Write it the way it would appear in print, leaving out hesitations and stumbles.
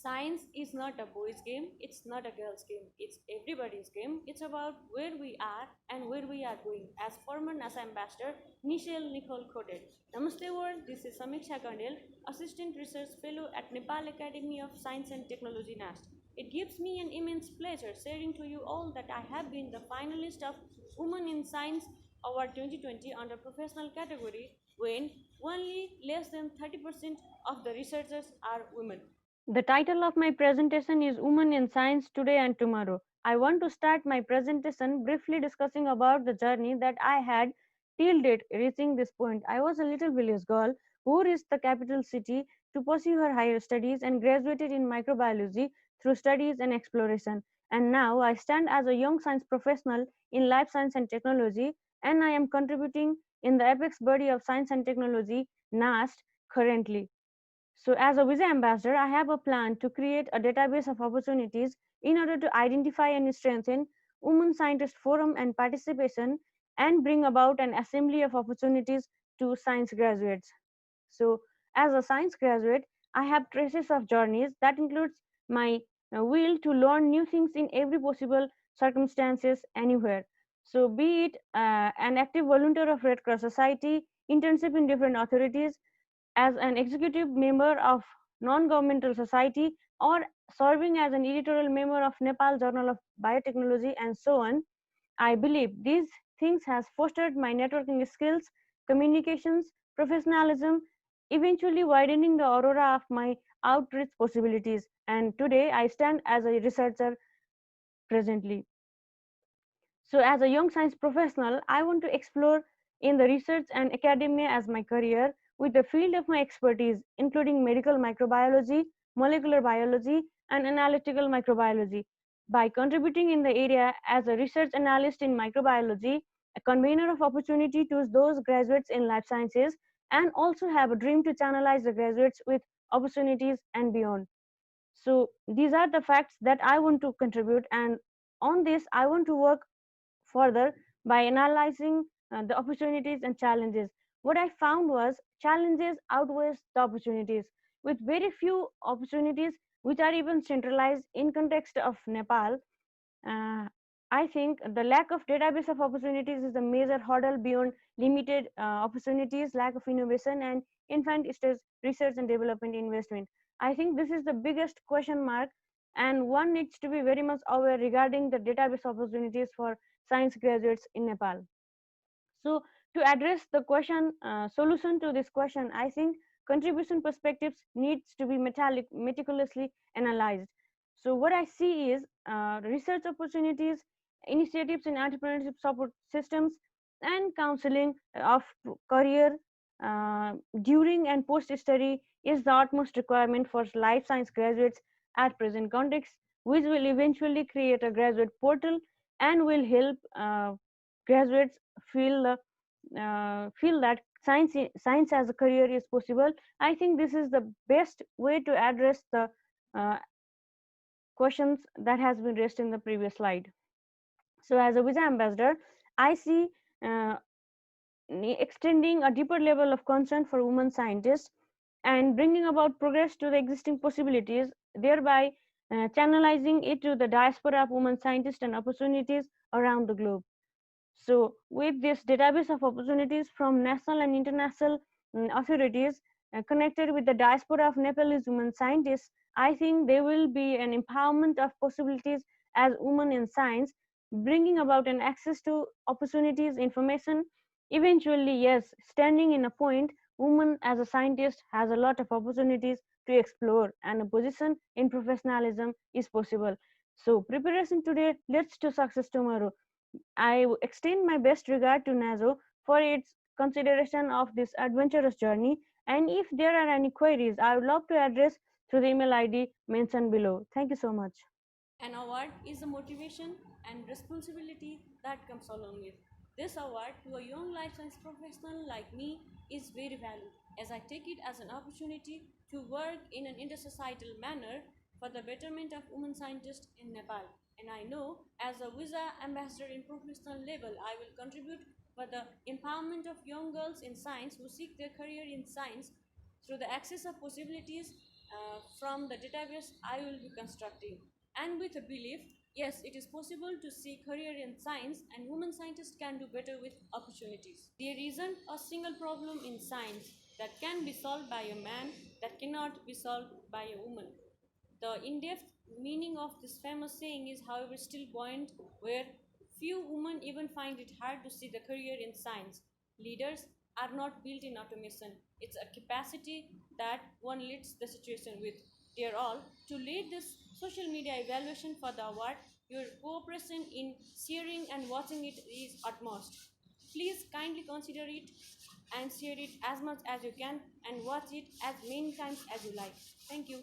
Science is not a boys' game, it's not a girls' game, it's everybody's game. It's about where we are and where we are going. As former NASA ambassador Nichelle Nicole quoted, Namaste world, this is Samiksha Kandel, Assistant Research Fellow at Nepal Academy of Science and Technology NAST. It gives me an immense pleasure sharing to you all that I have been the finalist of Women in Science Award 2020 under professional category when only less than 30% of the researchers are women. The title of my presentation is Women in Science Today and Tomorrow. I want to start my presentation briefly discussing about the journey that I had till date reaching this point. I was a little village girl who reached the capital city to pursue her higher studies and graduated in microbiology through studies and exploration. And now I stand as a young science professional in life science and technology, and I am contributing in the apex body of science and technology, NAST, currently. So as a visa ambassador, I have a plan to create a database of opportunities in order to identify and strengthen women scientist forum and participation and bring about an assembly of opportunities to science graduates. So as a science graduate, I have traces of journeys that includes my will to learn new things in every possible circumstances anywhere. So be it an active volunteer of Red Cross Society, internship in different authorities, as an executive member of non-governmental society, or serving as an editorial member of Nepal Journal of Biotechnology, and so on. I believe these things has fostered my networking skills, communications, professionalism, eventually widening the aurora of my outreach possibilities. And today I stand as a researcher presently. So as a young science professional, I want to explore in the research and academia as my career with the field of my expertise, including medical microbiology, molecular biology, and analytical microbiology. By contributing in the area as a research analyst in microbiology, a convener of opportunity to those graduates in life sciences, and also have a dream to channelize the graduates with opportunities and beyond. So these are the facts that I want to contribute, and on this I want to work further by analyzing the opportunities and challenges. What I found was challenges outweighs the opportunities, with very few opportunities which are even centralized in context of Nepal. uh, I think the lack of database of opportunities is a major hurdle beyond limited opportunities, lack of innovation, and infant stage research and development investment. I think this is the biggest question mark, and one needs to be very much aware regarding the database opportunities for science graduates in Nepal. So to address the question, solution to this question, I think contribution perspectives needs to be meticulously analyzed. So what I see is research opportunities, initiatives in entrepreneurship support systems, and counseling of career during and post study is the utmost requirement for life science graduates at present context, which will eventually create a graduate portal and will help graduates feel feel that science as a career is possible. I think this is the best way to address the uh, questions that has been raised in the previous slide. So as a visa ambassador, I see uh, extending a deeper level of concern for women scientists and bringing about progress to the existing possibilities, thereby channelizing it to the diaspora of women scientists and opportunities around the globe. So, with this database of opportunities from national and international authorities connected with the diaspora of Nepalese women scientists, I think there will be an empowerment of possibilities as women in science, bringing about an access to opportunities, information. Eventually, yes, standing in a point, woman as a scientist has a lot of opportunities to explore, and a position in professionalism is possible. So, preparation today leads to success tomorrow. I extend my best regard to NASO for its consideration of this adventurous journey. And if there are any queries, I would love to address through the email ID mentioned below. Thank you so much. An award is a motivation and responsibility that comes along with. This award to a young life science professional like me is very valued, as I take it as an opportunity to work in an intersocietal manner for the betterment of women scientists in Nepal. And I know as a visa ambassador in professional level, I will contribute for the empowerment of young girls in science who seek their career in science through the access of possibilities from the database I will be constructing, and with a belief, yes, it is possible to see career in science and women scientists can do better with opportunities. There isn't a single problem in science that can be solved by a man that cannot be solved by a woman. The in-depth meaning of this famous saying is, however, still buoyant, where few women even find it hard to see the career in science. Leaders are not built in automation. It's a capacity that one leads the situation with. Dear all, to lead this social media evaluation for the award, your cooperation in sharing and watching it is utmost. Please kindly consider it and share it as much as you can and watch it as many times as you like. Thank you.